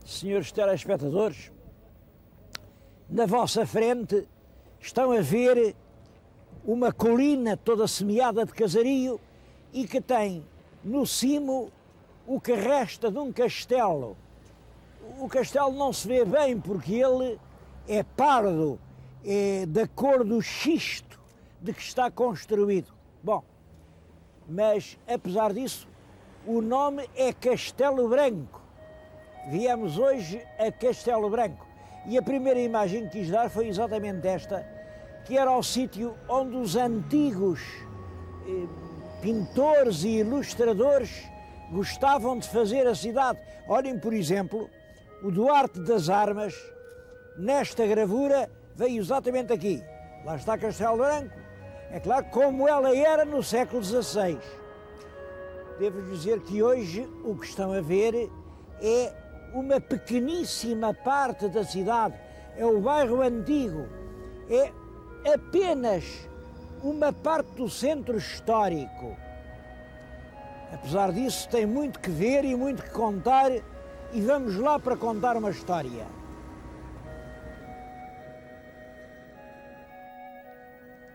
senhores telespectadores, na vossa frente estão a ver uma colina toda semeada de casario e que tem no cimo o que resta de um castelo. O castelo não se vê bem porque ele é pardo, é da cor do xisto de que está construído. Bom, mas apesar disso, o nome é Castelo Branco. Viemos hoje a Castelo Branco e a primeira imagem que quis dar foi exatamente esta, que era o sítio onde os antigos pintores e ilustradores gostavam de fazer a cidade. Olhem, por exemplo, o Duarte das Armas, nesta gravura, veio exatamente aqui. Lá está Castelo Branco. É claro, como ela era no século XVI. Devo dizer que hoje o que estão a ver é uma pequeníssima parte da cidade, é o bairro antigo, é apenas uma parte do centro histórico. Apesar disso, tem muito que ver e muito que contar, e vamos lá para contar uma história.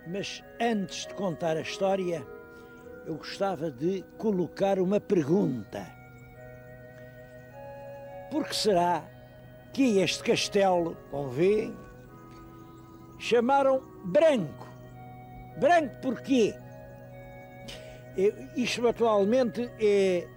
Mas antes de contar a história, eu gostava de colocar uma pergunta. Por que será que este castelo, como veem, chamaram Branco? Branco porquê? Isto atualmente é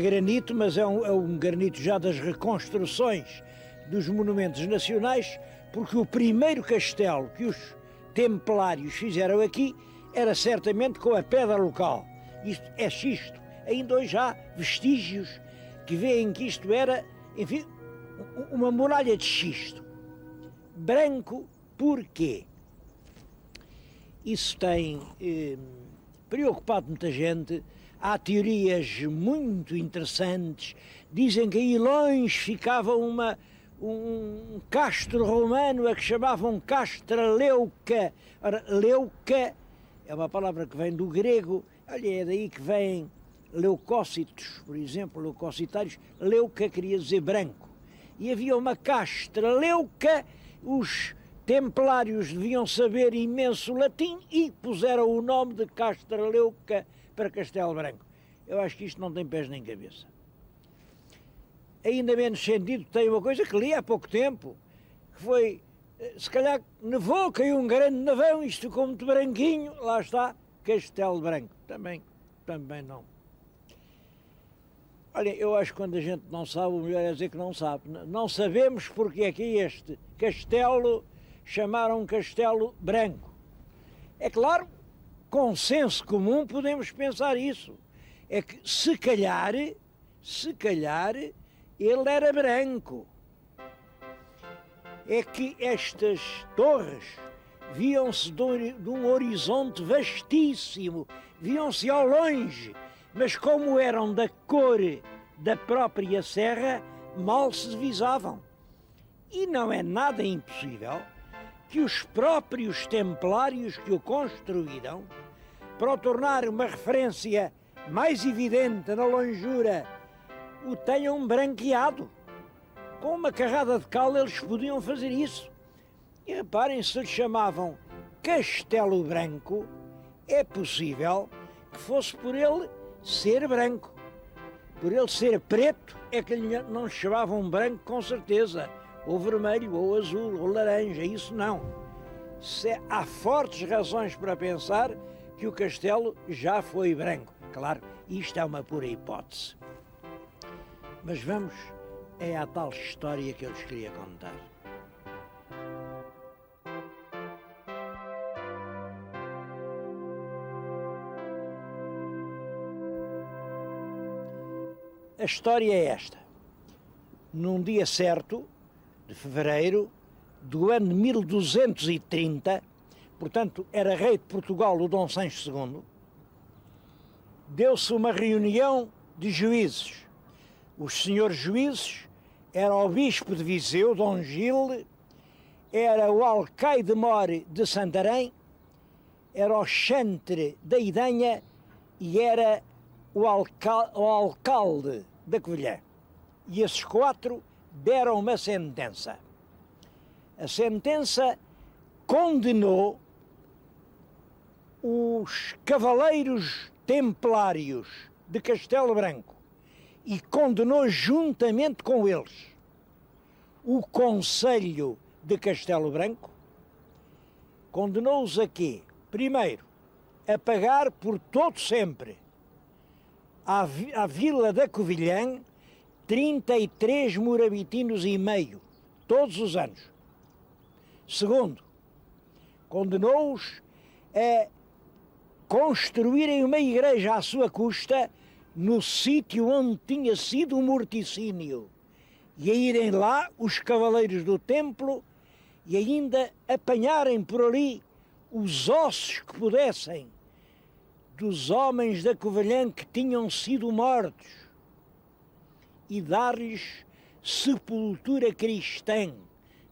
granito, mas é um granito já das reconstruções dos monumentos nacionais, porque o primeiro castelo que os templários fizeram aqui era certamente com a pedra local. Isto é xisto. Ainda hoje há vestígios que veem que isto era, enfim, uma muralha de xisto. Branco porquê? Isso tem preocupado muita gente. Há teorias muito interessantes. Dizem que aí longe ficava um castro romano a que chamavam Castra Leuca. Ora, Leuca é uma palavra que vem do grego. Olha, é daí que vêm leucócitos, por exemplo, leucocitários. Leuca queria dizer branco. E havia uma Castra Leuca. Os templários deviam saber imenso latim e puseram o nome de Castra Leuca para Castelo Branco. Eu acho que isto não tem pés nem cabeça. Ainda menos sentido tem uma coisa que li há pouco tempo, que foi, se calhar nevou, caiu um grande nevão, isto ficou muito branquinho, lá está, Castelo Branco. Também não. Olha, eu acho que quando a gente não sabe, o melhor é dizer que não sabe. Não sabemos porque é que este castelo chamaram Castelo Branco. É claro, com senso comum podemos pensar isso. É que se calhar, ele era branco. É que estas torres viam-se de um horizonte vastíssimo, viam-se ao longe, mas como eram da cor da própria serra, mal se divisavam. E não é nada impossível que os próprios templários que o construíram, para o tornar uma referência mais evidente na longura, o tenham branqueado. Com uma carrada de cal eles podiam fazer isso. E reparem, se lhe chamavam Castelo Branco, é possível que fosse por ele ser branco. Por ele ser preto, é que lhe não chamavam branco com certeza. Ou vermelho, ou azul, ou laranja, isso não. Há fortes razões para pensar que o castelo já foi branco. Claro, isto é uma pura hipótese. Mas vamos à tal história que eu lhes queria contar. A história é esta. Num dia certo, de fevereiro, do ano de 1230, portanto, era rei de Portugal o Dom Sancho II, deu-se uma reunião de juízes. Os senhores juízes eram o bispo de Viseu, Dom Gil, era o alcaide-mor de Santarém, era o chantre da Idanha e era o alcalde da Covilhã. E esses quatro deram uma sentença. A sentença condenou os cavaleiros templários de Castelo Branco e condenou juntamente com eles o Conselho de Castelo Branco. Condenou-os a quê? Primeiro, a pagar por todo sempre à Vila da Covilhã 33 morabitinos e meio, todos os anos. Segundo, condenou-os a construírem uma igreja à sua custa no sítio onde tinha sido o morticínio e a irem lá os cavaleiros do templo e ainda apanharem por ali os ossos que pudessem dos homens da Covilhã que tinham sido mortos e dar-lhes sepultura cristã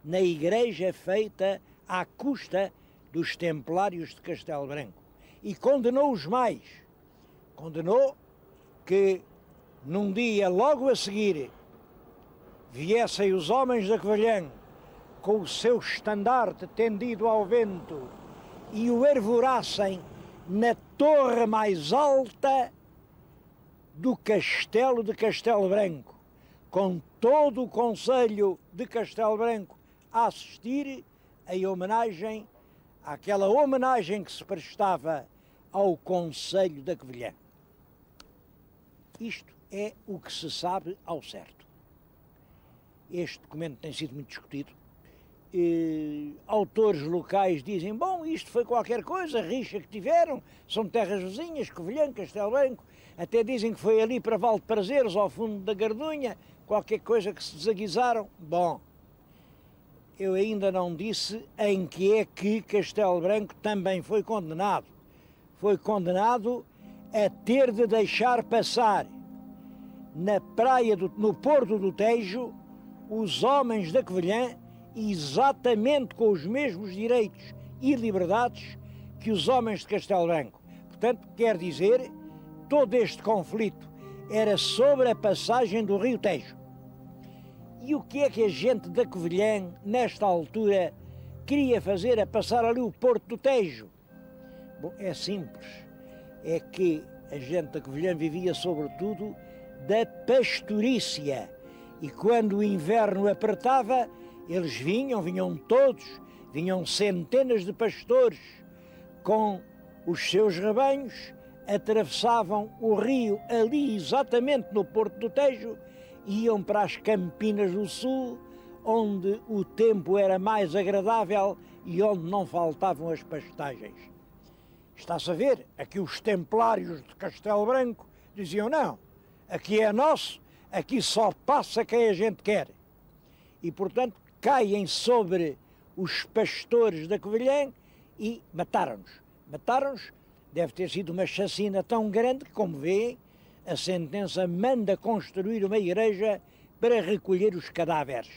na igreja feita à custa dos templários de Castelo Branco. E condenou-os mais. Condenou que num dia logo a seguir viessem os homens da Covilhã com o seu estandarte tendido ao vento e o arvorassem na torre mais alta do castelo de Castelo Branco, com todo o Conselho de Castelo Branco a assistir em homenagem àquela homenagem que se prestava ao Conselho da Covilhã. Isto é o que se sabe ao certo. Este documento tem sido muito discutido. Autores locais dizem, bom, isto foi qualquer coisa, rixa que tiveram, são terras vizinhas, Covilhã, Castelo Branco, até dizem que foi ali para Val de Prazeres, ao fundo da Gardunha, qualquer coisa que se desaguisaram. Bom, eu ainda não disse em que é que Castelo Branco também foi condenado. Foi condenado a ter de deixar passar na praia, no Porto do Tejo, os homens da Covilhã, exatamente com os mesmos direitos e liberdades que os homens de Castelo Branco. Portanto, quer dizer, todo este conflito era sobre a passagem do Rio Tejo. E o que é que a gente da Covilhã, nesta altura, queria fazer a passar ali o Porto do Tejo? Bom, é simples. É que a gente da Covilhã vivia sobretudo da pastorícia. E quando o inverno apertava, eles vinham todos, vinham centenas de pastores com os seus rebanhos, atravessavam o rio ali exatamente no Porto do Tejo, iam para as Campinas do Sul, onde o tempo era mais agradável e onde não faltavam as pastagens. Está-se a ver, aqui os templários de Castelo Branco diziam, não, aqui é nosso, aqui só passa quem a gente quer. E, portanto, caem sobre os pastores da Covilhã e mataram-nos. Mataram-nos, deve ter sido uma chacina tão grande que, como vêem, a sentença manda construir uma igreja para recolher os cadáveres.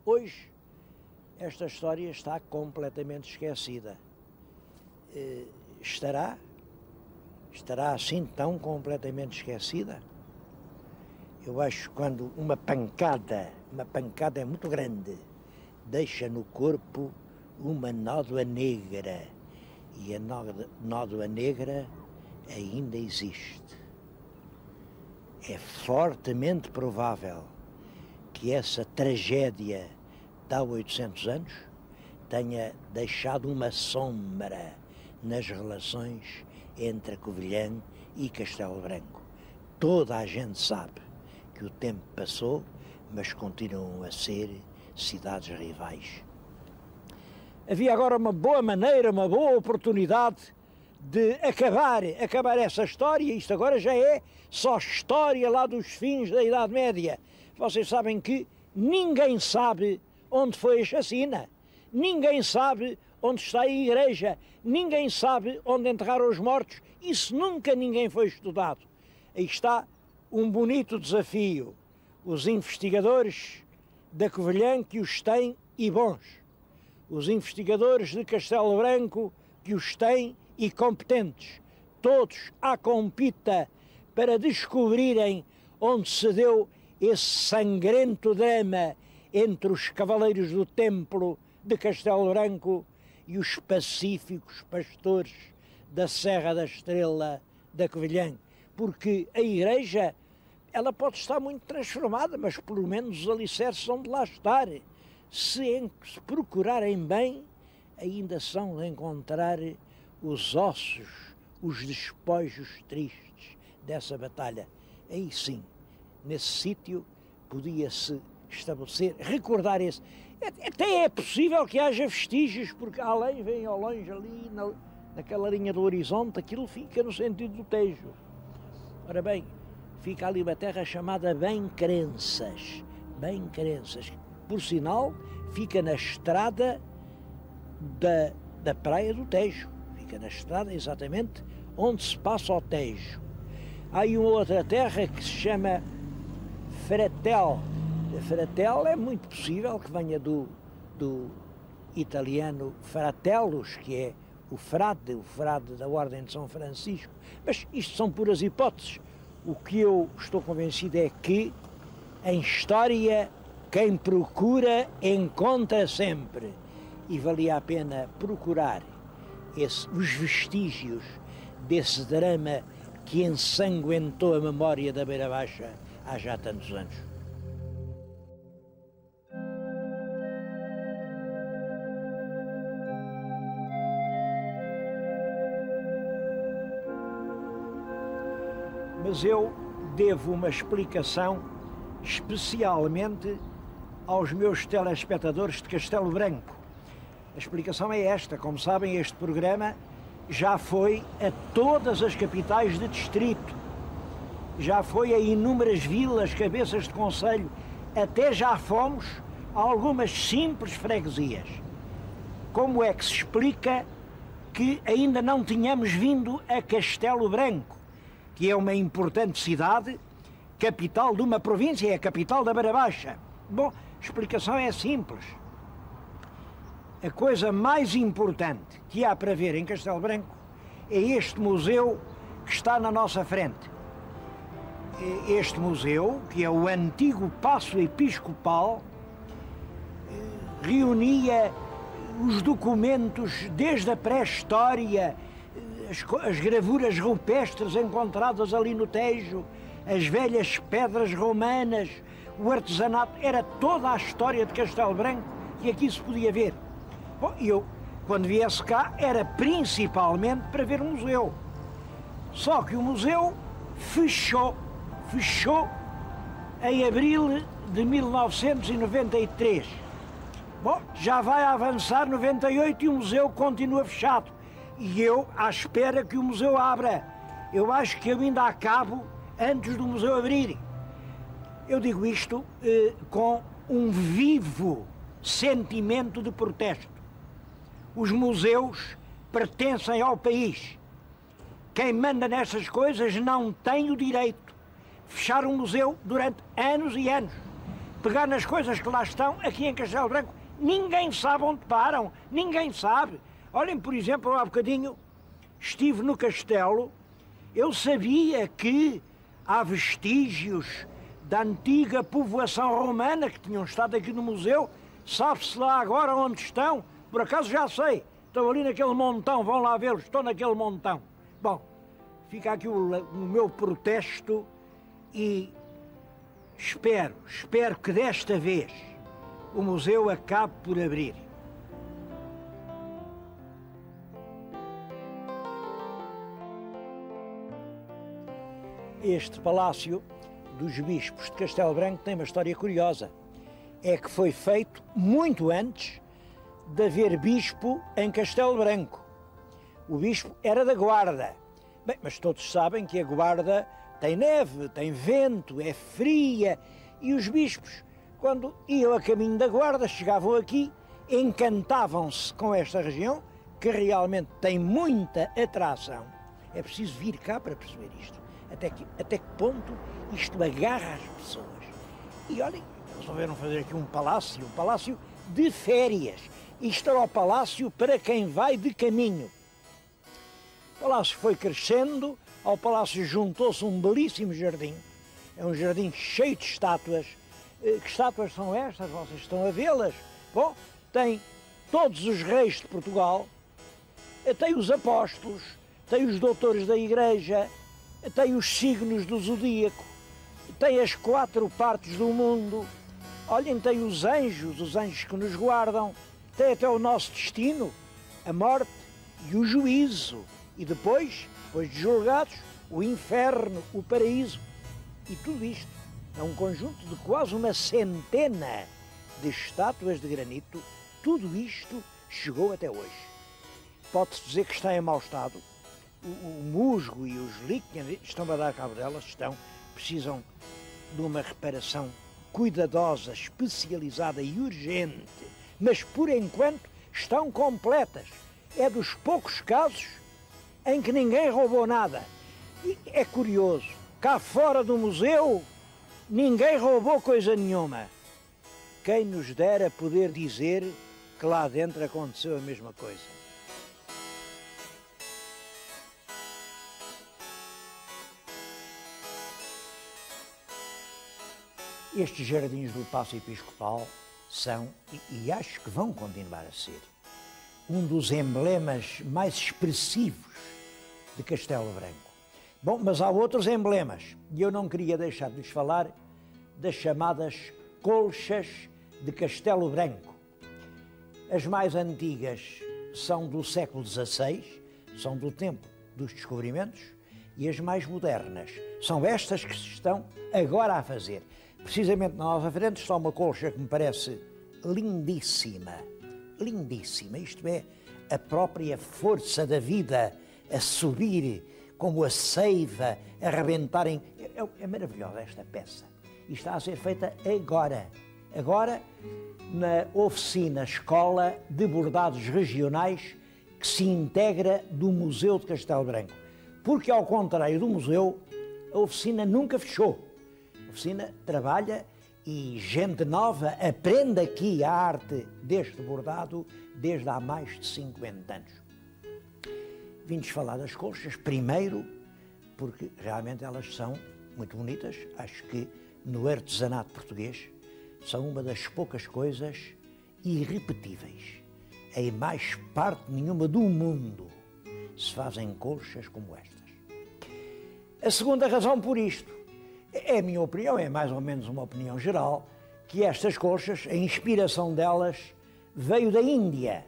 Hoje, esta história está completamente esquecida. Estará assim tão completamente esquecida? Eu acho que quando uma pancada é muito grande, deixa no corpo uma nódoa negra, e a nódoa negra ainda existe. É fortemente provável que essa tragédia de há 800 anos tenha deixado uma sombra nas relações entre a Covilhã e Castelo Branco. Toda a gente sabe que o tempo passou, mas continuam a ser cidades rivais. Havia agora uma boa maneira, uma boa oportunidade de acabar essa história. Isto agora já é só história lá dos fins da Idade Média. Vocês sabem que ninguém sabe onde foi a chacina, ninguém sabe onde está a igreja, ninguém sabe onde enterraram os mortos. Isso nunca ninguém foi estudado. Aí está um bonito desafio. Os investigadores da Covilhã que os têm e bons. Os investigadores de Castelo Branco que os têm e competentes. Todos à compita para descobrirem onde se deu esse sangrento drama entre os cavaleiros do Templo de Castelo Branco e os pacíficos pastores da Serra da Estrela da Covilhã, porque a Igreja, ela pode estar muito transformada, mas pelo menos os alicerces são de lá estar. Se procurarem bem, ainda são de encontrar os ossos, os despojos tristes dessa batalha. Aí sim, nesse sítio, podia-se estabelecer, recordar esse. Até é possível que haja vestígios, porque além, vem ao longe ali, naquela linha do horizonte, aquilo fica no sentido do Tejo. Ora bem, fica ali uma terra chamada Bem-Crenças. Bem-Crenças. Por sinal, fica na estrada da praia do Tejo. Fica na estrada exatamente onde se passa o Tejo. Há aí uma outra terra que se chama Fratel. Fratel é muito possível que venha do italiano fratellos, que é o frade da Ordem de São Francisco. Mas isto são puras hipóteses. O que eu estou convencido é que, em história, quem procura encontra sempre. E valia a pena procurar os vestígios desse drama que ensanguentou a memória da Beira Baixa há já tantos anos. Mas eu devo uma explicação especialmente aos meus telespectadores de Castelo Branco. A explicação é esta: como sabem, este programa já foi a todas as capitais de distrito, já foi a inúmeras vilas, cabeças de concelho, até já fomos a algumas simples freguesias. Como é que se explica que ainda não tínhamos vindo a Castelo Branco, que é uma importante cidade, capital de uma província, é a capital da Beira Baixa? Bom, a explicação é simples. A coisa mais importante que há para ver em Castelo Branco é este museu que está na nossa frente. Este museu, que é o antigo Paço Episcopal, reunia os documentos desde a pré-história, as gravuras rupestres encontradas ali no Tejo, as velhas pedras romanas, o artesanato, era toda a história de Castelo Branco que aqui se podia ver. Bom, eu, quando viesse cá, era principalmente para ver o museu. Só que o museu fechou em abril de 1993. Bom, já vai avançar 98 e o museu continua fechado. E eu à espera que o museu abra. Eu acho que eu ainda acabo antes do museu abrir. Eu digo isto com um vivo sentimento de protesto. Os museus pertencem ao país. Quem manda nessas coisas não tem o direito de fechar um museu durante anos e anos. Pegar nas coisas que lá estão, aqui em Castelo Branco, ninguém sabe onde param, ninguém sabe. Olhem, por exemplo, há bocadinho estive no castelo, eu sabia que há vestígios da antiga povoação romana que tinham estado aqui no museu. Sabe-se lá agora onde estão? Por acaso já sei, estão ali naquele montão, vão lá vê-los, estão naquele montão. Bom, fica aqui o meu protesto e espero que desta vez o museu acabe por abrir. Este Palácio dos Bispos de Castelo Branco tem uma história curiosa. É que foi feito muito antes de haver bispo em Castelo Branco. O bispo era da Guarda. Bem, mas todos sabem que a Guarda tem neve, tem vento, é fria, e os bispos, quando iam a caminho da Guarda, chegavam aqui, encantavam-se com esta região, que realmente tem muita atração. É preciso vir cá para perceber isto. Até que ponto isto agarra as pessoas. E olhem, resolveram fazer aqui um palácio de férias. Isto era o palácio para quem vai de caminho. O palácio foi crescendo, ao palácio juntou-se um belíssimo jardim. É um jardim cheio de estátuas. Que estátuas são estas? Vocês estão a vê-las? Bom, tem todos os reis de Portugal, tem os apóstolos, tem os doutores da Igreja, tem os signos do zodíaco, tem as 4 partes do mundo. Olhem, tem os anjos que nos guardam, tem até o nosso destino, a morte e o juízo. E depois de julgados, o inferno, o paraíso. E tudo isto é um conjunto de quase uma centena de estátuas de granito. Tudo isto chegou até hoje. Pode-se dizer que está em mau estado. O musgo e os líquenes estão a dar cabo delas, precisam de uma reparação cuidadosa, especializada e urgente, mas por enquanto estão completas. É dos poucos casos em que ninguém roubou nada. E é curioso, cá fora do museu ninguém roubou coisa nenhuma. Quem nos dera poder dizer que lá dentro aconteceu a mesma coisa. Estes jardins do Paço Episcopal são, e acho que vão continuar a ser, um dos emblemas mais expressivos de Castelo Branco. Bom, mas há outros emblemas, e eu não queria deixar de lhes falar das chamadas colchas de Castelo Branco. As mais antigas são do século XVI, são do tempo dos descobrimentos, e as mais modernas são estas que se estão agora a fazer. Precisamente na nossa frente está uma colcha que me parece lindíssima, lindíssima. Isto é, a própria força da vida a subir como a seiva, a arrebentarem. É maravilhosa esta peça. E está a ser feita agora. Agora, na oficina Escola de Bordados Regionais que se integra do Museu de Castelo Branco. Porque, ao contrário do museu, a oficina nunca fechou. A oficina trabalha e gente nova aprende aqui a arte deste bordado desde há mais de 50 anos. Vim-lhes falar das colchas, primeiro, porque realmente elas são muito bonitas. Acho que no artesanato português são uma das poucas coisas irrepetíveis. Em mais parte nenhuma do mundo se fazem colchas como estas. A segunda razão por isto é a minha opinião, é mais ou menos uma opinião geral, que estas colchas, a inspiração delas veio da Índia.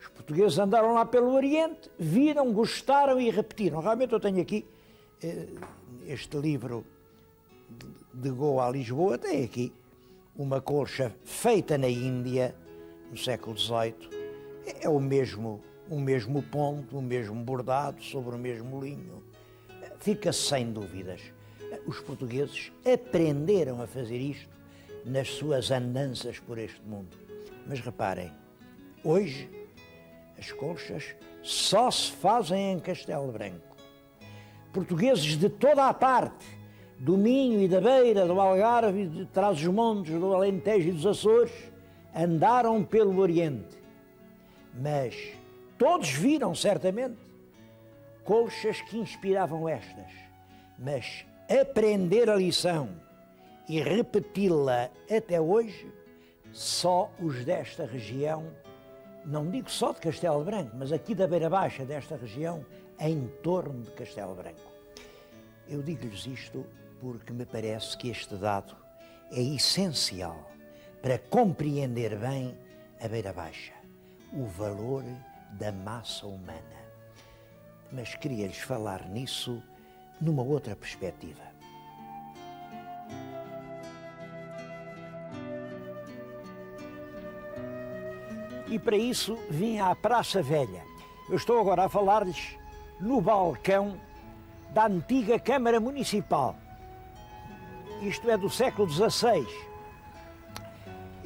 Os portugueses andaram lá pelo Oriente, viram, gostaram e repetiram. Realmente eu tenho aqui este livro de Goa a Lisboa, tem aqui uma colcha feita na Índia, no século XVIII. É o mesmo ponto, o mesmo bordado, sobre o mesmo linho. Fica sem dúvidas. Os portugueses aprenderam a fazer isto nas suas andanças por este mundo. Mas reparem, hoje as colchas só se fazem em Castelo Branco. Portugueses de toda a parte, do Minho e da Beira, do Algarve, de Trás-os-Montes, do Alentejo e dos Açores, andaram pelo Oriente. Mas todos viram, certamente, colchas que inspiravam estas. Mas aprender a lição e repeti-la até hoje, só os desta região, não digo só de Castelo Branco, mas aqui da Beira Baixa desta região, em torno de Castelo Branco. Eu digo-lhes isto porque me parece que este dado é essencial para compreender bem a Beira Baixa, o valor da massa humana. Mas queria-lhes falar nisso numa outra perspectiva. E para isso vim à Praça Velha. Eu estou agora a falar-lhes no balcão da antiga Câmara Municipal. Isto é do século XVI.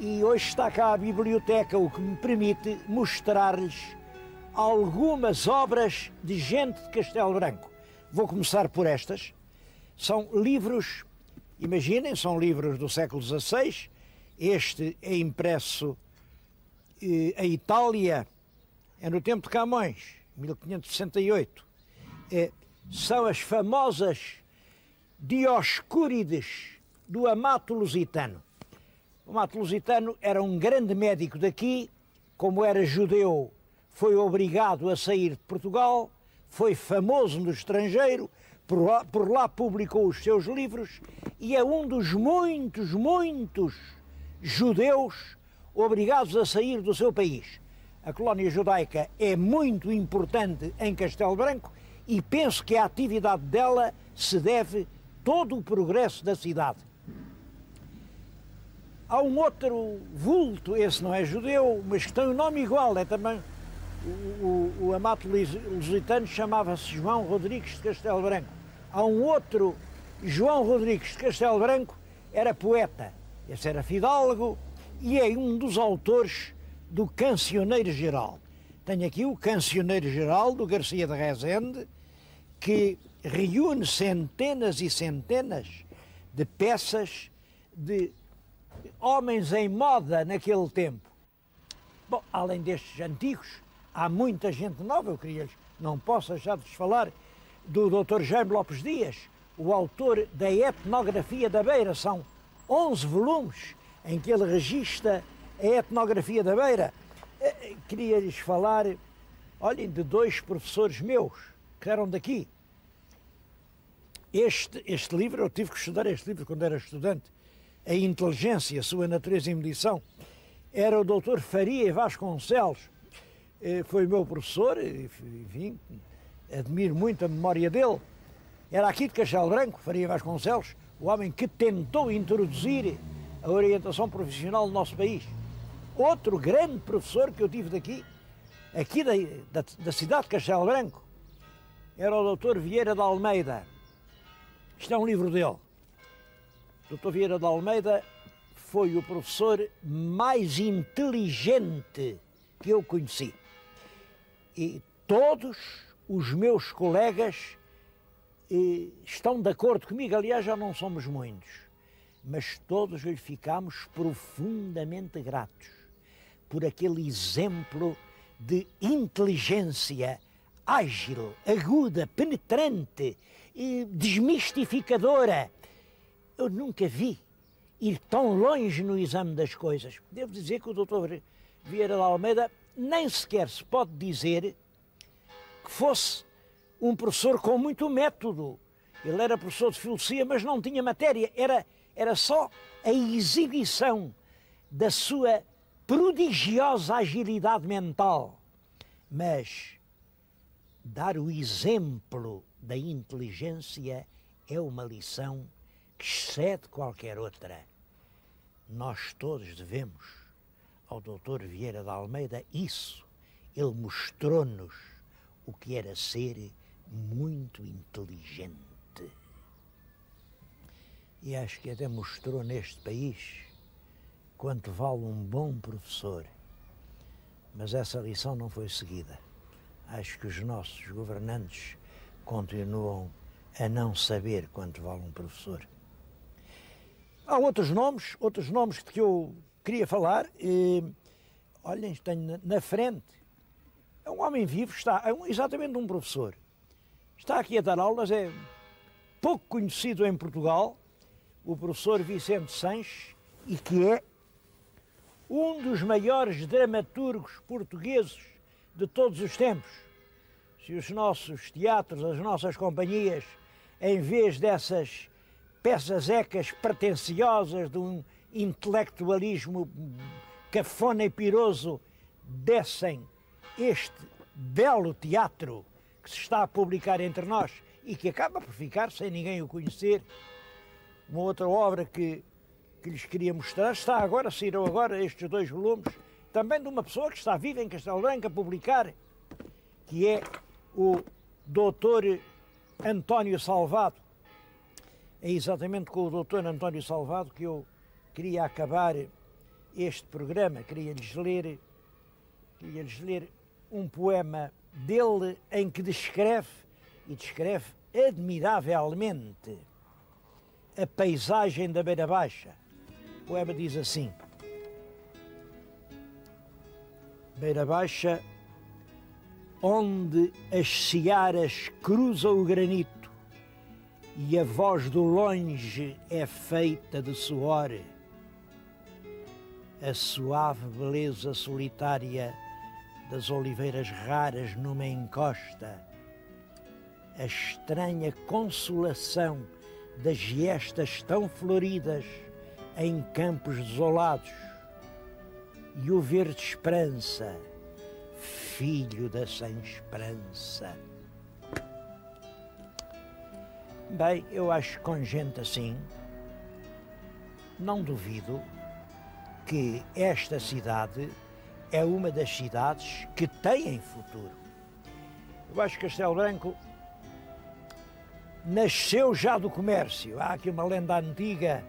E hoje está cá a biblioteca, o que me permite mostrar-lhes algumas obras de gente de Castelo Branco. Vou começar por estas. São livros, imaginem, são livros do século XVI. Este é impresso em Itália, é no tempo de Camões, 1568. São as famosas Dioscúrides do Amato Lusitano. O Amato Lusitano era um grande médico daqui, como era judeu, foi obrigado a sair de Portugal, foi famoso no estrangeiro, por lá publicou os seus livros e é um dos muitos judeus obrigados a sair do seu país. A colónia judaica é muito importante em Castelo Branco e penso que a atividade dela se deve todo o progresso da cidade. Há um outro vulto, esse não é judeu, mas que tem um nome igual, é também o Amato Lusitano, chamava-se João Rodrigues de Castelo Branco. Há um outro João Rodrigues de Castelo Branco, era poeta, esse era fidalgo e é um dos autores do Cancioneiro Geral. Tenho aqui o Cancioneiro Geral do Garcia de Rezende, que reúne centenas e centenas de peças de homens em moda naquele tempo. Bom, além destes antigos, há muita gente nova, eu queria, não posso deixar de falar do Dr. Jaime Lopes Dias, o autor da Etnografia da Beira. São 11 volumes em que ele registra a etnografia da Beira. Queria-lhes falar, olhem, de dois professores meus, que eram daqui. Este livro, eu tive que estudar este livro quando era estudante, A Inteligência, Sua Natureza e Medição, era o Dr. Faria Vasconcelos, foi meu professor, enfim, admiro muito a memória dele. Era aqui de Castelo Branco, Faria Vasconcelos, o homem que tentou introduzir a orientação profissional no nosso país. Outro grande professor que eu tive daqui, aqui da cidade de Castelo Branco, era o Dr. Vieira de Almeida. Isto é um livro dele. O Dr. Vieira de Almeida foi o professor mais inteligente que eu conheci. E todos os meus colegas estão de acordo comigo, aliás já não somos muitos, mas todos lhe ficamos profundamente gratos por aquele exemplo de inteligência ágil, aguda, penetrante e desmistificadora. Eu nunca vi ir tão longe no exame das coisas. Devo dizer que o Dr. Vieira de Almeida nem sequer se pode dizer que fosse um professor com muito método. Ele era professor de filosofia, mas não tinha matéria. Era só a exibição da sua prodigiosa agilidade mental. Mas dar o exemplo da inteligência é uma lição que excede qualquer outra. Nós todos devemos ao Dr. Vieira de Almeida isso. Ele mostrou-nos o que era ser muito inteligente. E acho que até mostrou neste país quanto vale um bom professor. Mas essa lição não foi seguida. Acho que os nossos governantes continuam a não saber quanto vale um professor. Há outros nomes que eu queria falar. Olhem, tenho na frente. É um homem vivo, exatamente um professor. Está aqui a dar aulas, é pouco conhecido em Portugal, o professor Vicente Sanches, e que é um dos maiores dramaturgos portugueses de todos os tempos. Se os nossos teatros, as nossas companhias, em vez dessas peças ecas pretenciosas de um intelectualismo cafona e piroso, dessem este belo teatro que se está a publicar entre nós e que acaba por ficar sem ninguém o conhecer. Uma outra obra que lhes queria mostrar, saíram agora estes 2 volumes, também de uma pessoa que está viva em Castelo Branco a publicar, que é o Dr. António Salvado. É exatamente com o Dr. António Salvado que eu queria acabar este programa. Queria-lhes ler um poema dele em que descreve admiravelmente a paisagem da Beira Baixa. O poema diz assim: Beira Baixa, onde as searas cruzam o granito e a voz do longe é feita de suor. A suave beleza solitária das oliveiras raras numa encosta, a estranha consolação das giestas tão floridas em campos desolados, e o verde esperança, filho da sem esperança. Bem, eu acho que com gente assim, não duvido que esta cidade é uma das cidades que têm futuro. Eu acho que Castelo Branco nasceu já do comércio. Há aqui uma lenda antiga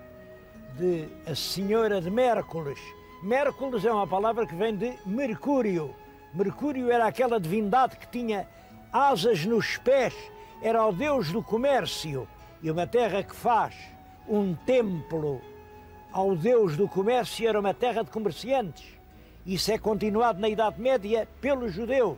de a Senhora de Mércoles. Mércoles é uma palavra que vem de Mercúrio. Mercúrio era aquela divindade que tinha asas nos pés, era o deus do comércio. E uma terra que faz um templo ao deus do comércio era uma terra de comerciantes. Isso é continuado na Idade Média pelos judeus.